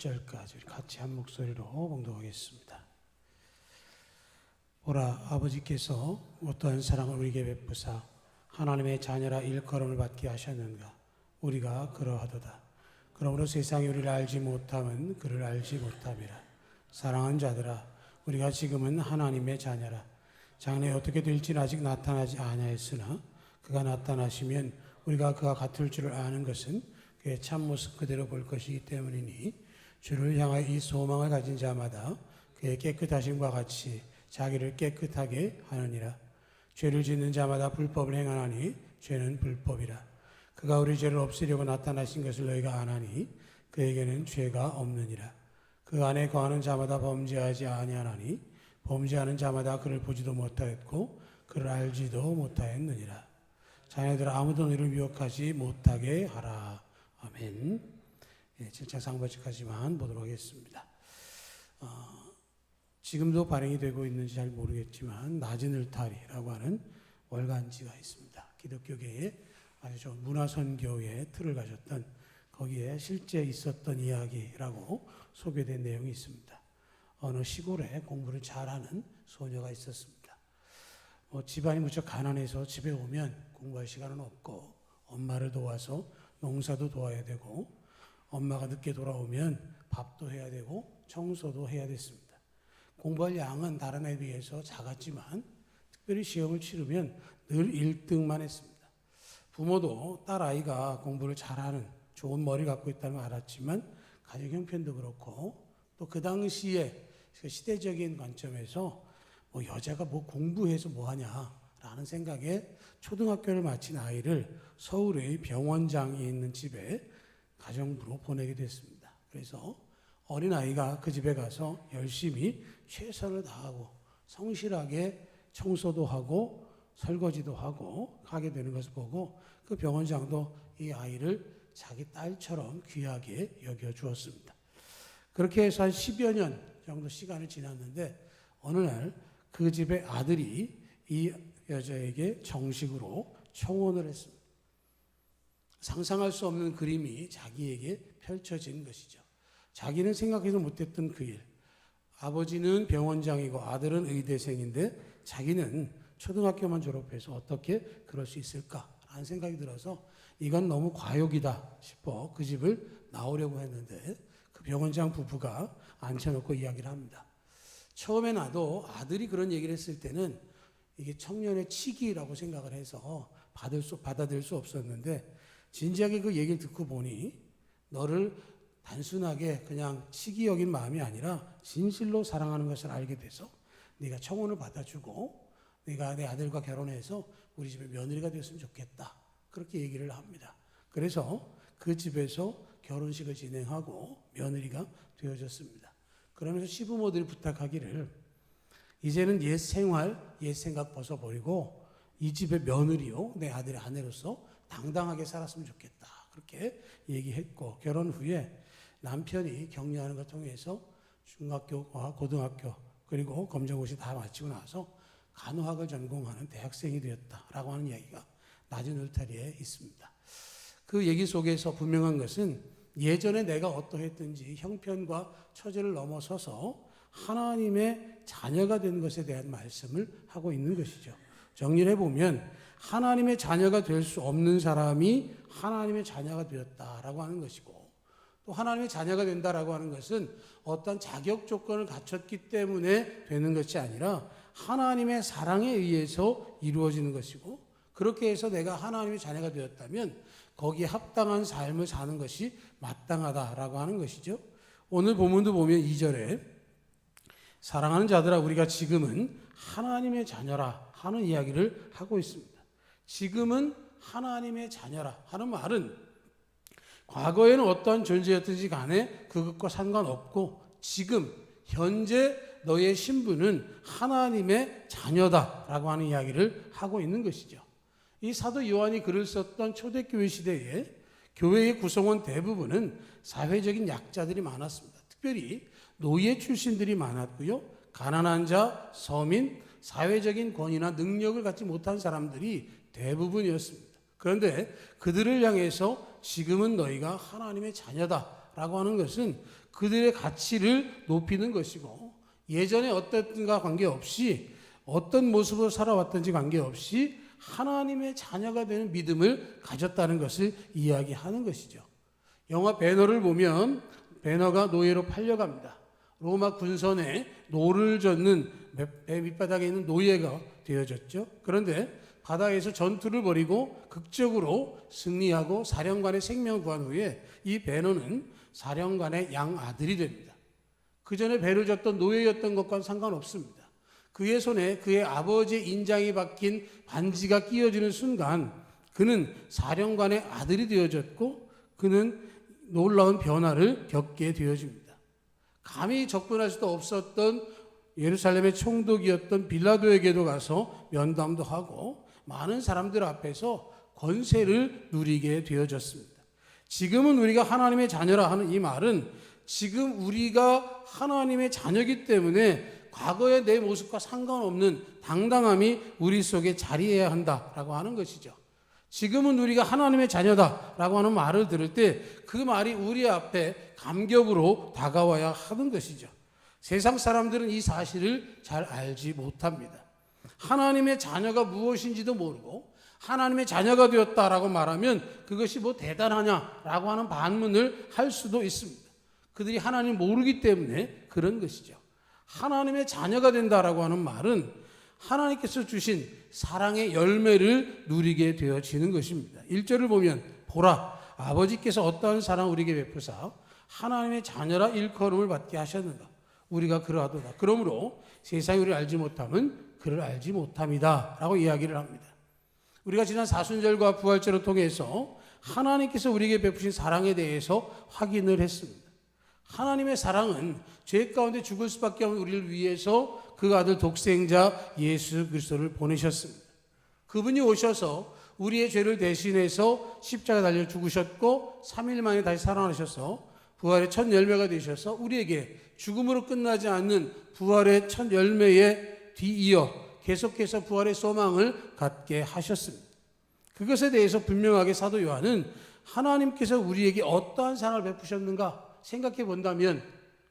10절까지 같이 한 목소리로 봉독하겠습니다. 보라, 아버지께서 어떠한 사랑을 우리에게 베푸사 하나님의 자녀라 일컬음을 받게 하셨는가. 우리가 그러하도다. 그러므로 세상이 우리를 알지 못함은 그를 알지 못함이라. 사랑하는 자들아, 우리가 지금은 하나님의 자녀라. 장래에 어떻게 될지는 아직 나타나지 아니하였으나 그가 나타나시면 우리가 그와 같을 줄을 아는 것은 그의 참모습 그대로 볼 것이기 때문이니, 주를 향하여 이 소망을 가진 자마다 그의 깨끗하심과 같이 자기를 깨끗하게 하느니라. 죄를 짓는 자마다 불법을 행하나니 죄는 불법이라. 그가 우리 죄를 없애려고 나타나신 것을 너희가 아나니 그에게는 죄가 없느니라. 그 안에 거하는 자마다 범죄하지 아니하나니 범죄하는 자마다 그를 보지도 못하였고 그를 알지도 못하였느니라. 자녀들아, 아무도 너희를 미혹하지 못하게 하라. 아멘. 7장 상반절까지만 보도록 하겠습니다. 지금도 발행이 되고 있는지 잘 모르겠지만 낮은 울타리라고 하는 월간지가 있습니다. 기독교계에 아주 좋은 문화선교의 틀을 가졌던, 거기에 실제 있었던 이야기라고 소개된 내용이 있습니다. 어느 시골에 공부를 잘하는 소녀가 있었습니다. 집안이 무척 가난해서 집에 오면 공부할 시간은 없고 엄마를 도와서 농사도 도와야 되고 엄마가 늦게 돌아오면 밥도 해야 되고 청소도 해야 됐습니다. 공부할 양은 다른 애에 비해서 작았지만 특별히 시험을 치르면 늘 1등만 했습니다. 부모도 딸 아이가 공부를 잘하는 좋은 머리 갖고 있다는 걸 알았지만 가정 형편도 그렇고 또 그 당시에 시대적인 관점에서 여자가 공부해서 뭐하냐라는 생각에 초등학교를 마친 아이를 서울의 병원장이 있는 집에 가정부로 보내게 됐습니다. 그래서 어린아이가 그 집에 가서 열심히 최선을 다하고 성실하게 청소도 하고 설거지도 하고 하게 되는 것을 보고 그 병원장도 이 아이를 자기 딸처럼 귀하게 여겨주었습니다. 그렇게 해서 한 10여 년 정도 시간이 지났는데 어느 날 그 집의 아들이 이 여자에게 정식으로 청혼을 했습니다. 상상할 수 없는 그림이 자기에게 펼쳐진 것이죠. 자기는 생각해도 못했던 그 일. 아버지는 병원장이고 아들은 의대생인데 자기는 초등학교만 졸업해서 어떻게 그럴 수 있을까라는 생각이 들어서 이건 너무 과욕이다 싶어 그 집을 나오려고 했는데 그 병원장 부부가 앉혀놓고 이야기를 합니다. 처음에 나도 아들이 그런 얘기를 했을 때는 이게 청년의 치기라고 생각을 해서 받아들일 수 없었는데 진지하게 그 얘기를 듣고 보니 너를 단순하게 그냥 치기 여긴 마음이 아니라 진실로 사랑하는 것을 알게 돼서 네가 청혼을 받아주고 네가 내 아들과 결혼해서 우리 집에 며느리가 되었으면 좋겠다. 그렇게 얘기를 합니다. 그래서 그 집에서 결혼식을 진행하고 며느리가 되어졌습니다. 그러면서 시부모들이 부탁하기를 이제는 옛 생활, 옛 생각 벗어버리고 이 집의 며느리요, 내 아들의 아내로서 당당하게 살았으면 좋겠다. 그렇게 얘기했고 결혼 후에 남편이 격려하는 것을 통해서 중학교와 고등학교 그리고 검정고시 다 마치고 나서 간호학을 전공하는 대학생이 되었다라고 하는 이야기가 낮은 울타리에 있습니다. 그 얘기 속에서 분명한 것은 예전에 내가 어떠했든지 형편과 처지를 넘어서서 하나님의 자녀가 된 것에 대한 말씀을 하고 있는 것이죠. 정리를 해보면 하나님의 자녀가 될 수 없는 사람이 하나님의 자녀가 되었다라고 하는 것이고 또 하나님의 자녀가 된다라고 하는 것은 어떤 자격 조건을 갖췄기 때문에 되는 것이 아니라 하나님의 사랑에 의해서 이루어지는 것이고 그렇게 해서 내가 하나님의 자녀가 되었다면 거기에 합당한 삶을 사는 것이 마땅하다라고 하는 것이죠. 오늘 본문도 보면 2절에 사랑하는 자들아 우리가 지금은 하나님의 자녀라 하는 이야기를 하고 있습니다. 지금은 하나님의 자녀라 하는 말은 과거에는 어떠한 존재였든지 간에 그것과 상관없고 지금 현재 너의 신분은 하나님의 자녀다라고 하는 이야기를 하고 있는 것이죠. 이 사도 요한이 글을 썼던 초대교회 시대에 교회의 구성원 대부분은 사회적인 약자들이 많았습니다. 특별히 노예 출신들이 많았고요. 가난한 자, 서민, 사회적인 권위나 능력을 갖지 못한 사람들이 대부분이었습니다. 그런데 그들을 향해서 지금은 너희가 하나님의 자녀다라고 하는 것은 그들의 가치를 높이는 것이고, 예전에 어땠든가 관계없이 어떤 모습으로 살아왔든지 관계없이 하나님의 자녀가 되는 믿음을 가졌다는 것을 이야기하는 것이죠. 영화 배너를 보면 배너가 노예로 팔려갑니다. 로마 군선에 노를 젓는 배 밑바닥에 있는 노예가 되어졌죠. 그런데 바다에서 전투를 벌이고 극적으로 승리하고 사령관의 생명을 구한 후에 이 배너는 사령관의 양아들이 됩니다. 그 전에 배를 졌던 노예였던 것과는 상관없습니다. 그의 손에 그의 아버지의 인장이 박힌 반지가 끼어지는 순간 그는 사령관의 아들이 되어졌고 그는 놀라운 변화를 겪게 되어집니다. 감히 접근할 수도 없었던 예루살렘의 총독이었던 빌라도에게도 가서 면담도 하고 많은 사람들 앞에서 권세를 누리게 되어졌습니다. 지금은 우리가 하나님의 자녀라 하는 이 말은 지금 우리가 하나님의 자녀이기 때문에 과거의 내 모습과 상관없는 당당함이 우리 속에 자리해야 한다라고 하는 것이죠. 지금은 우리가 하나님의 자녀다라고 하는 말을 들을 때 그 말이 우리 앞에 감격으로 다가와야 하는 것이죠. 세상 사람들은 이 사실을 잘 알지 못합니다. 하나님의 자녀가 무엇인지도 모르고 하나님의 자녀가 되었다라고 말하면 그것이 뭐 대단하냐라고 하는 반문을 할 수도 있습니다. 그들이 하나님을 모르기 때문에 그런 것이죠. 하나님의 자녀가 된다라고 하는 말은 하나님께서 주신 사랑의 열매를 누리게 되어지는 것입니다. 1절을 보면 보라 아버지께서 어떠한 사랑을 우리에게 베푸사 하나님의 자녀라 일컬음을 받게 하셨는가. 우리가 그러하도다. 그러므로 세상이 우리를 알지 못함은 그를 알지 못함이다 라고 이야기를 합니다. 우리가 지난 사순절과 부활절을 통해서 하나님께서 우리에게 베푸신 사랑에 대해서 확인을 했습니다. 하나님의 사랑은 죄 가운데 죽을 수밖에 없는 우리를 위해서 그 아들 독생자 예수 그리스도를 보내셨습니다. 그분이 오셔서 우리의 죄를 대신해서 십자가에 달려 죽으셨고 3일 만에 다시 살아나셔서 부활의 첫 열매가 되셔서 우리에게 죽음으로 끝나지 않는 부활의 첫 열매에 뒤이어 계속해서 부활의 소망을 갖게 하셨습니다. 그것에 대해서 분명하게 사도 요한은 하나님께서 우리에게 어떠한 사랑을 베푸셨는가 생각해 본다면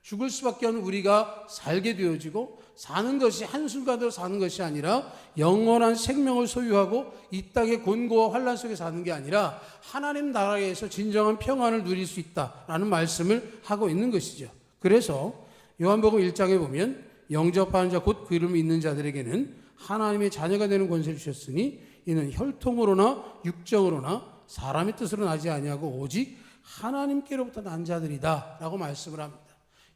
죽을 수밖에 없는 우리가 살게 되어지고 사는 것이 한순간으로 사는 것이 아니라 영원한 생명을 소유하고 이 땅의 곤고와 환난 속에 사는 게 아니라 하나님 나라에서 진정한 평안을 누릴 수 있다라는 말씀을 하고 있는 것이죠. 그래서 요한복음 1장에 보면 영접하는 자 곧 그 이름이 있는 자들에게는 하나님의 자녀가 되는 권세를 주셨으니 이는 혈통으로나 육정으로나 사람의 뜻으로 나지 아니하고 오직 하나님께로부터 난 자들이다 라고 말씀을 합니다.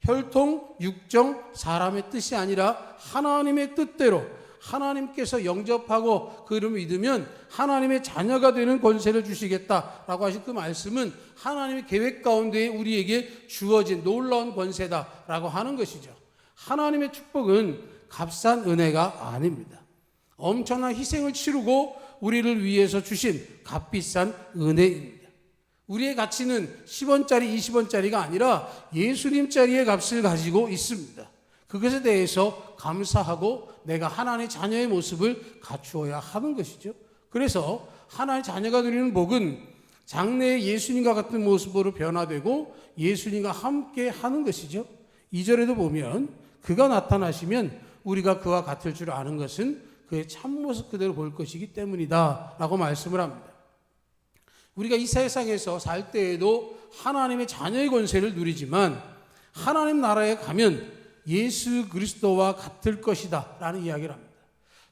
혈통, 육정, 사람의 뜻이 아니라 하나님의 뜻대로 하나님께서 영접하고 그 이름을 믿으면 하나님의 자녀가 되는 권세를 주시겠다라고 하신 그 말씀은 하나님의 계획 가운데 우리에게 주어진 놀라운 권세다라고 하는 것이죠. 하나님의 축복은 값싼 은혜가 아닙니다. 엄청난 희생을 치르고 우리를 위해서 주신 값비싼 은혜입니다. 우리의 가치는 10원짜리, 20원짜리가 아니라 예수님짜리의 값을 가지고 있습니다. 그것에 대해서 감사하고 내가 하나님의 자녀의 모습을 갖추어야 하는 것이죠. 그래서 하나님의 자녀가 누리는 복은 장래의 예수님과 같은 모습으로 변화되고 예수님과 함께 하는 것이죠. 2절에도 보면 그가 나타나시면 우리가 그와 같을 줄 아는 것은 그의 참모습 그대로 볼 것이기 때문이다 라고 말씀을 합니다. 우리가 이 세상에서 살 때에도 하나님의 자녀의 권세를 누리지만 하나님 나라에 가면 예수 그리스도와 같을 것이다 라는 이야기를 합니다.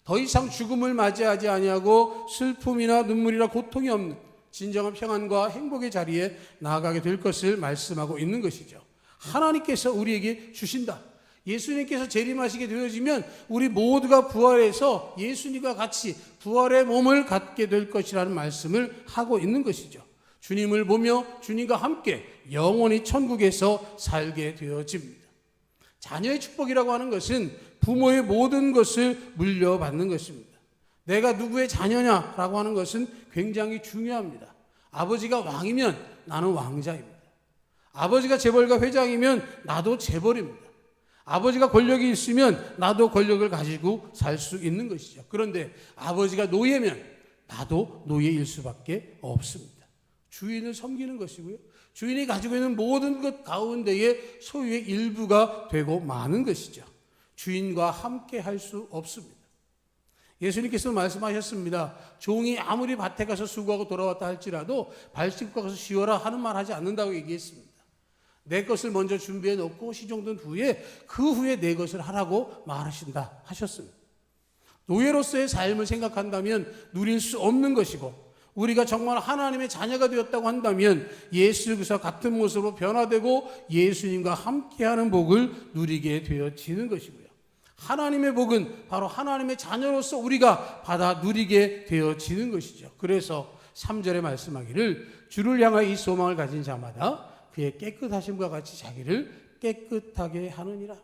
더 이상 죽음을 맞이하지 아니하고 슬픔이나 눈물이나 고통이 없는 진정한 평안과 행복의 자리에 나아가게 될 것을 말씀하고 있는 것이죠. 하나님께서 우리에게 주신다. 예수님께서 재림하시게 되어지면 우리 모두가 부활해서 예수님과 같이 부활의 몸을 갖게 될 것이라는 말씀을 하고 있는 것이죠. 주님을 보며 주님과 함께 영원히 천국에서 살게 되어집니다. 자녀의 축복이라고 하는 것은 부모의 모든 것을 물려받는 것입니다. 내가 누구의 자녀냐라고 하는 것은 굉장히 중요합니다. 아버지가 왕이면 나는 왕자입니다. 아버지가 재벌가 회장이면 나도 재벌입니다. 아버지가 권력이 있으면 나도 권력을 가지고 살 수 있는 것이죠. 그런데 아버지가 노예면 나도 노예일 수밖에 없습니다. 주인을 섬기는 것이고요. 주인이 가지고 있는 모든 것 가운데에 소유의 일부가 되고 마는 것이죠. 주인과 함께 할 수 없습니다. 예수님께서 말씀하셨습니다. 종이 아무리 밭에 가서 수고하고 돌아왔다 할지라도 발 씻고 가서 쉬어라 하는 말 하지 않는다고 얘기했습니다. 내 것을 먼저 준비해 놓고 시종된 후에 그 후에 내 것을 하라고 말하신다 하셨습니다. 노예로서의 삶을 생각한다면 누릴 수 없는 것이고, 우리가 정말 하나님의 자녀가 되었다고 한다면 예수 그리스도와 같은 모습으로 변화되고 예수님과 함께하는 복을 누리게 되어지는 것이고요. 하나님의 복은 바로 하나님의 자녀로서 우리가 받아 누리게 되어지는 것이죠. 그래서 3절에 말씀하기를 주를 향하여 이 소망을 가진 자마다 그의 깨끗하심과 같이 자기를 깨끗하게 하느니라.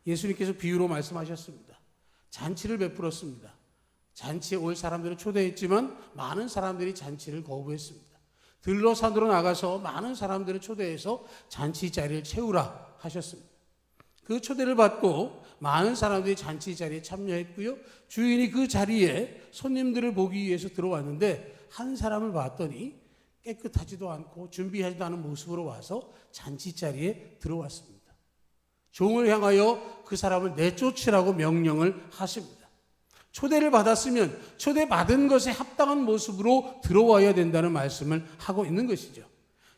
예수님께서 비유로 말씀하셨습니다. 잔치를 베풀었습니다. 잔치에 올 사람들을 초대했지만 많은 사람들이 잔치를 거부했습니다. 들러 산으로 나가서 많은 사람들을 초대해서 잔치 자리를 채우라 하셨습니다. 그 초대를 받고 많은 사람들이 잔치 자리에 참여했고요. 주인이 그 자리에 손님들을 보기 위해서 들어왔는데 한 사람을 봤더니 깨끗하지도 않고 준비하지도 않은 모습으로 와서 잔치 자리에 들어왔습니다. 종을 향하여 그 사람을 내쫓으라고 명령을 하십니다. 초대를 받았으면 초대받은 것에 합당한 모습으로 들어와야 된다는 말씀을 하고 있는 것이죠.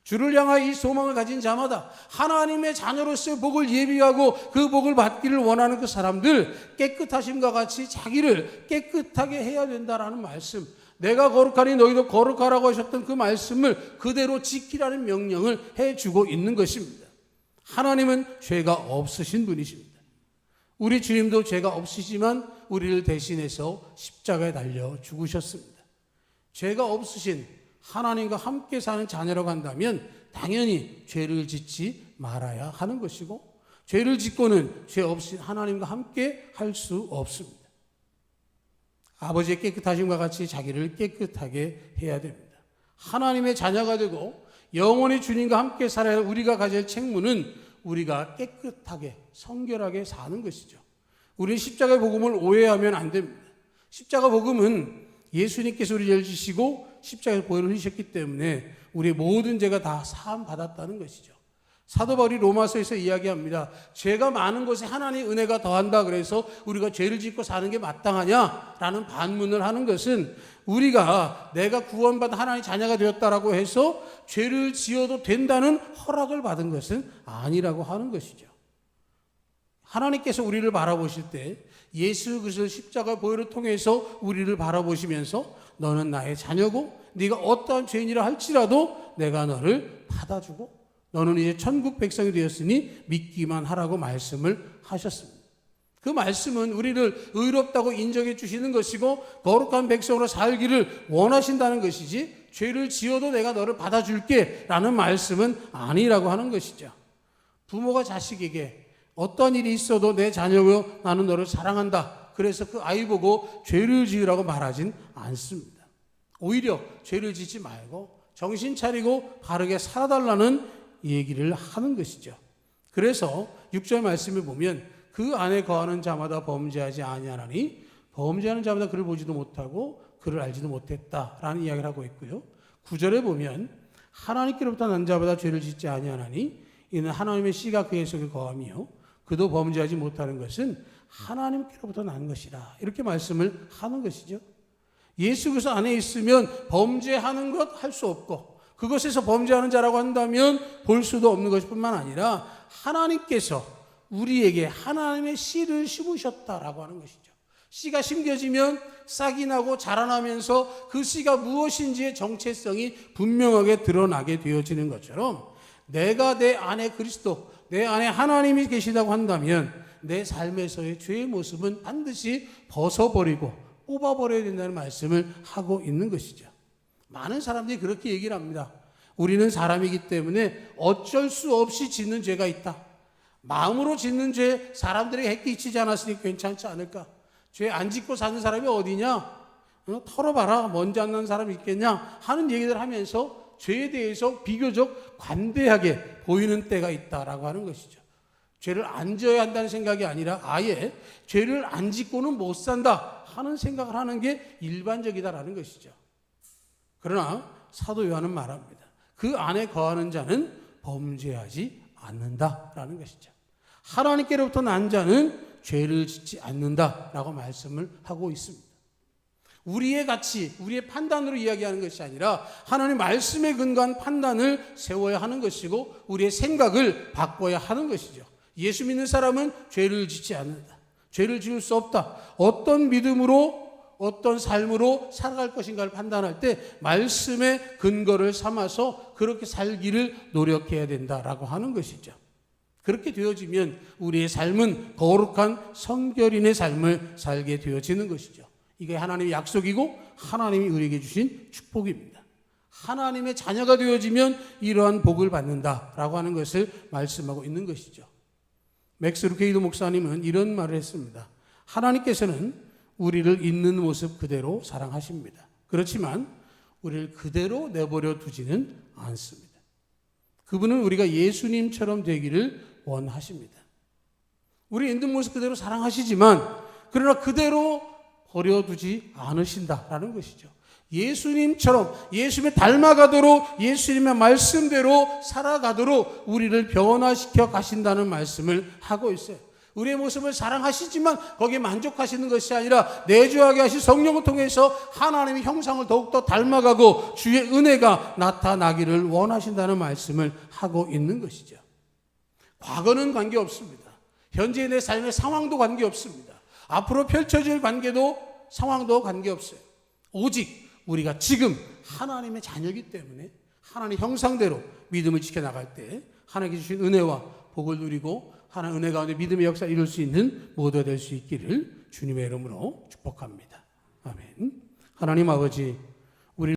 주를 향하여 이 소망을 가진 자마다 하나님의 자녀로서의 복을 예비하고 그 복을 받기를 원하는 그 사람들, 깨끗하심과 같이 자기를 깨끗하게 해야 된다라는 말씀, 내가 거룩하니 너희도 거룩하라고 하셨던 그 말씀을 그대로 지키라는 명령을 해주고 있는 것입니다. 하나님은 죄가 없으신 분이십니다. 우리 주님도 죄가 없으시지만 우리를 대신해서 십자가에 달려 죽으셨습니다. 죄가 없으신 하나님과 함께 사는 자녀라고 한다면 당연히 죄를 짓지 말아야 하는 것이고, 죄를 짓고는 죄 없이 하나님과 함께 할 수 없습니다. 아버지의 깨끗하심과 같이 자기를 깨끗하게 해야 됩니다. 하나님의 자녀가 되고 영원히 주님과 함께 살아야 우리가 가질 책무는 우리가 깨끗하게 성결하게 사는 것이죠. 우리는 십자가의 복음을 오해하면 안 됩니다. 십자가 복음은 예수님께서 우리를 지시고 십자가에서 보혈을 흘리셨기 때문에 우리의 모든 죄가 다 사함 받았다는 것이죠. 사도 바울이 로마서에서 이야기합니다. 죄가 많은 것에 하나님의 은혜가 더한다 그래서 우리가 죄를 짓고 사는 게 마땅하냐라는 반문을 하는 것은 우리가 내가 구원받은 하나님의 자녀가 되었다라고 해서 죄를 지어도 된다는 허락을 받은 것은 아니라고 하는 것이죠. 하나님께서 우리를 바라보실 때 예수 그리스도 십자가 보혈을 통해서 우리를 바라보시면서 너는 나의 자녀고 네가 어떠한 죄인이라 할지라도 내가 너를 받아주고 너는 이제 천국 백성이 되었으니 믿기만 하라고 말씀을 하셨습니다. 그 말씀은 우리를 의롭다고 인정해 주시는 것이고 거룩한 백성으로 살기를 원하신다는 것이지 죄를 지어도 내가 너를 받아줄게 라는 말씀은 아니라고 하는 것이죠. 부모가 자식에게 어떤 일이 있어도 내 자녀요 나는 너를 사랑한다. 그래서 그 아이 보고 죄를 지으라고 말하진 않습니다. 오히려 죄를 짓지 말고 정신 차리고 바르게 살아달라는 얘기를 하는 것이죠. 그래서 6절 말씀을 보면 그 안에 거하는 자마다 범죄하지 아니하나니 범죄하는 자마다 그를 보지도 못하고 그를 알지도 못했다라는 이야기를 하고 있고요. 9절에 보면 하나님께로부터 난 자마다 죄를 짓지 아니하나니 이는 하나님의 씨가 그의 속에 거하며 그도 범죄하지 못하는 것은 하나님께로부터 난 것이라 이렇게 말씀을 하는 것이죠. 예수 그리스도 안에 있으면 범죄하는 것 할 수 없고 그것에서 범죄하는 자라고 한다면 볼 수도 없는 것일 뿐만 아니라 하나님께서 우리에게 하나님의 씨를 심으셨다라고 하는 것이죠. 씨가 심겨지면 싹이 나고 자라나면서 그 씨가 무엇인지의 정체성이 분명하게 드러나게 되어지는 것처럼 내가 내 안에 그리스도, 내 안에 하나님이 계시다고 한다면 내 삶에서의 죄의 모습은 반드시 벗어버리고 뽑아버려야 된다는 말씀을 하고 있는 것이죠. 많은 사람들이 그렇게 얘기를 합니다. 우리는 사람이기 때문에 어쩔 수 없이 짓는 죄가 있다. 마음으로 짓는 죄 사람들에게 해끼치지 않았으니 괜찮지 않을까? 죄 안 짓고 사는 사람이 어디냐? 털어봐라. 먼지 안 나는 사람이 있겠냐? 하는 얘기들 하면서 죄에 대해서 비교적 관대하게 보이는 때가 있다라고 하는 것이죠. 죄를 안 져야 한다는 생각이 아니라 아예 죄를 안 짓고는 못 산다 하는 생각을 하는 게 일반적이다라는 것이죠. 그러나 사도 요한은 말합니다. 그 안에 거하는 자는 범죄하지 않는다라는 것이죠. 하나님께로부터 난 자는 죄를 짓지 않는다라고 말씀을 하고 있습니다. 우리의 가치, 우리의 판단으로 이야기하는 것이 아니라 하나님 말씀에 근거한 판단을 세워야 하는 것이고 우리의 생각을 바꿔야 하는 것이죠. 예수 믿는 사람은 죄를 짓지 않는다. 죄를 지을 수 없다. 어떤 믿음으로 어떤 삶으로 살아갈 것인가를 판단할 때 말씀의 근거를 삼아서 그렇게 살기를 노력해야 된다라고 하는 것이죠. 그렇게 되어지면 우리의 삶은 거룩한 성결인의 삶을 살게 되어지는 것이죠. 이게 하나님의 약속이고 하나님이 우리에게 주신 축복입니다. 하나님의 자녀가 되어지면 이러한 복을 받는다라고 하는 것을 말씀하고 있는 것이죠. 맥스 루케이도 목사님은 이런 말을 했습니다. 하나님께서는 우리를 있는 모습 그대로 사랑하십니다. 그렇지만 우리를 그대로 내버려 두지는 않습니다. 그분은 우리가 예수님처럼 되기를 원하십니다. 우리 있는 모습 그대로 사랑하시지만 그러나 그대로 버려두지 않으신다라는 것이죠. 예수님처럼 예수님을 닮아가도록 예수님의 말씀대로 살아가도록 우리를 변화시켜 가신다는 말씀을 하고 있어요. 우리의 모습을 사랑하시지만 거기에 만족하시는 것이 아니라 내주하게 하신 성령을 통해서 하나님의 형상을 더욱더 닮아가고 주의 은혜가 나타나기를 원하신다는 말씀을 하고 있는 것이죠. 과거는 관계없습니다. 현재의 내 삶의 상황도 관계없습니다. 앞으로 펼쳐질 관계도 상황도 관계없어요. 오직 우리가 지금 하나님의 자녀이기 때문에 하나님의 형상대로 믿음을 지켜나갈 때 하나님께 주신 은혜와 복을 누리고 하나님의 은혜 가운데 믿음의 역사를 이룰 수 있는 모두가 될 수 있기를 주님의 이름으로 축복합니다. 아멘. 하나님 아버지,